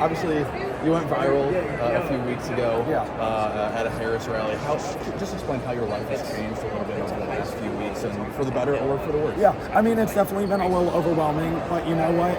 Obviously, you went viral a few weeks ago Yeah. at a Harris rally. Just explain how your life has changed a little bit over the last few weeks, and for the better or for the worse. Yeah, I mean, it's definitely been a little overwhelming, but you know what?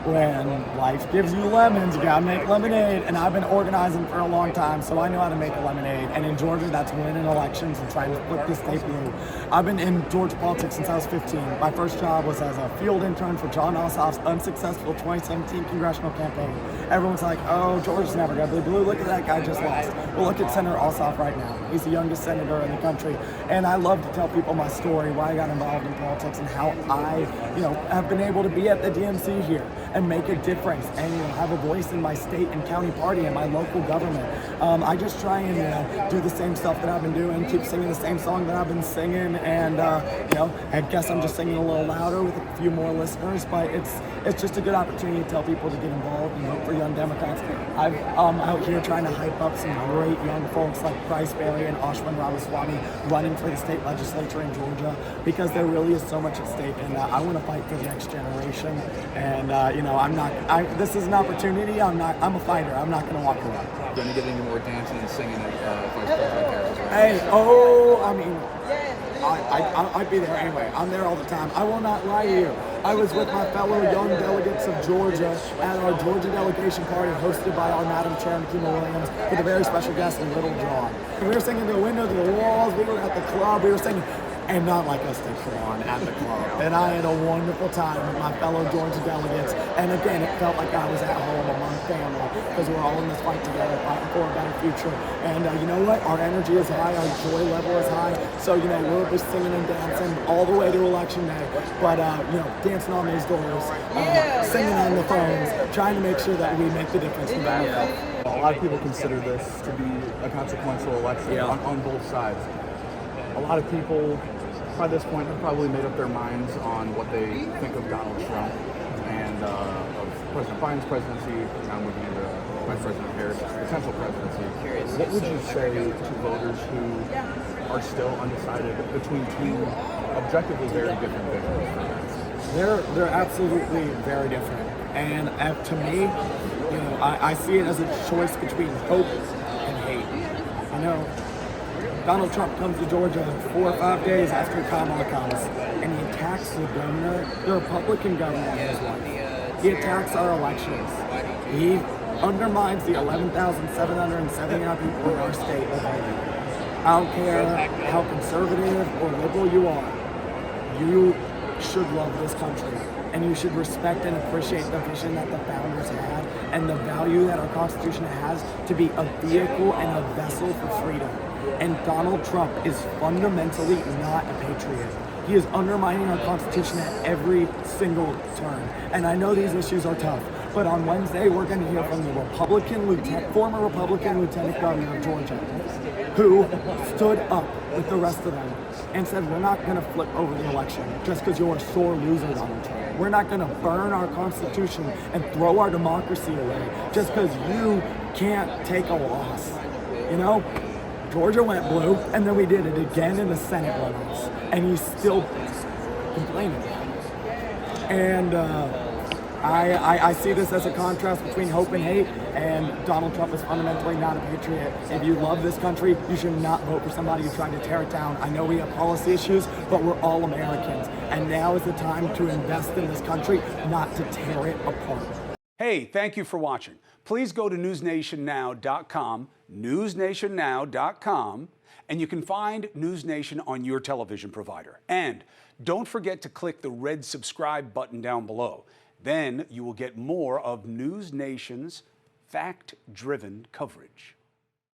When life gives you lemons, you gotta make lemonade, and I've been organizing for a long time, so I know how to make a lemonade, and in Georgia, that's winning elections and trying to flip this state blue. I've been in Georgia politics since I was 15. My first job was as a field intern for John Ossoff's unsuccessful 2017 Congressional campaign. Everyone's like, oh, Georgia's never gonna be blue. Look at that guy just lost. Well, look at Senator Ossoff right now. He's the youngest senator in the country. And I love to tell people my story, why I got involved in politics and how I, have been able to be at the DNC here and make a difference and have a voice in my state and county party and my local government. I just try and do the same stuff that I've been doing, keep singing the same song that I've been singing, and I guess I'm just singing a little louder with a few more listeners, but it's just a good opportunity to tell people to get involved and vote for young Democrats. I'm out here trying to hype up some great young folks like Bryce Berry and Ashwin Ramaswamy running for the state legislature in Georgia, because there really is so much at stake, and I want to fight for the next generation. And this is an opportunity. I'm a fighter. I'm not going to walk away. You're going to get any more dancing and singing at Vice President Harris? I'd be there anyway. I'm there all the time. I will not lie to you. I was with my fellow young delegates of Georgia at our Georgia delegation party hosted by our Madam Chair, Nikema Williams, with a very special guest, Little John. We were singing the window to the walls. We were at the club. We were singing, and not like us to on at the club. And I had a wonderful time with my fellow Georgia delegates. And again, it felt like I was at home among family, because we're all in this fight together, fighting for a better future. And you know what? Our energy is high, our joy level is high. So, we're just singing and dancing all the way to election day. But, dancing on those doors, singing on the phones, trying to make sure that we make the difference in that. A lot of people consider this to be a consequential election on both sides. A lot of people, by this point, have probably made up their minds on what they think of Donald Trump and of President Biden's presidency, now moving into Vice President Harris' potential presidency. What would you say to voters who are still undecided between two objectively very different visions? They're absolutely very different. And to me, I see it as a choice between hope and hate. Donald Trump comes to Georgia 4 or 5 days after Kamala comes, and he attacks the governor, the Republican governor and his wife. He attacks our elections. He undermines the 11,779 people in our state. I don't care how conservative or liberal you are, you should love this country, and you should respect and appreciate the vision that the founders had and the value that our Constitution has to be a vehicle and a vessel for freedom. And Donald Trump is fundamentally not a patriot. He is undermining our Constitution at every single turn. And I know these issues are tough, but on Wednesday we're going to hear from the former Republican Lieutenant Governor of Georgia, who stood up with the rest of them and said, we're not going to flip over the election just because you're a sore loser, Donald Trump. We're not going to burn our Constitution and throw our democracy away just because you can't take a loss. Georgia went blue, and then we did it again in the Senate runoffs, and he's still complaining. And I see this as a contrast between hope and hate, and Donald Trump is fundamentally not a patriot. If you love this country, you should not vote for somebody who's trying to tear it down. I know we have policy issues, but we're all Americans, and now is the time to invest in this country, not to tear it apart. Hey, thank you for watching. Please go to newsnationnow.com, newsnationnow.com, and you can find NewsNation on your television provider. And don't forget to click the red subscribe button down below. Then you will get more of NewsNation's fact-driven coverage.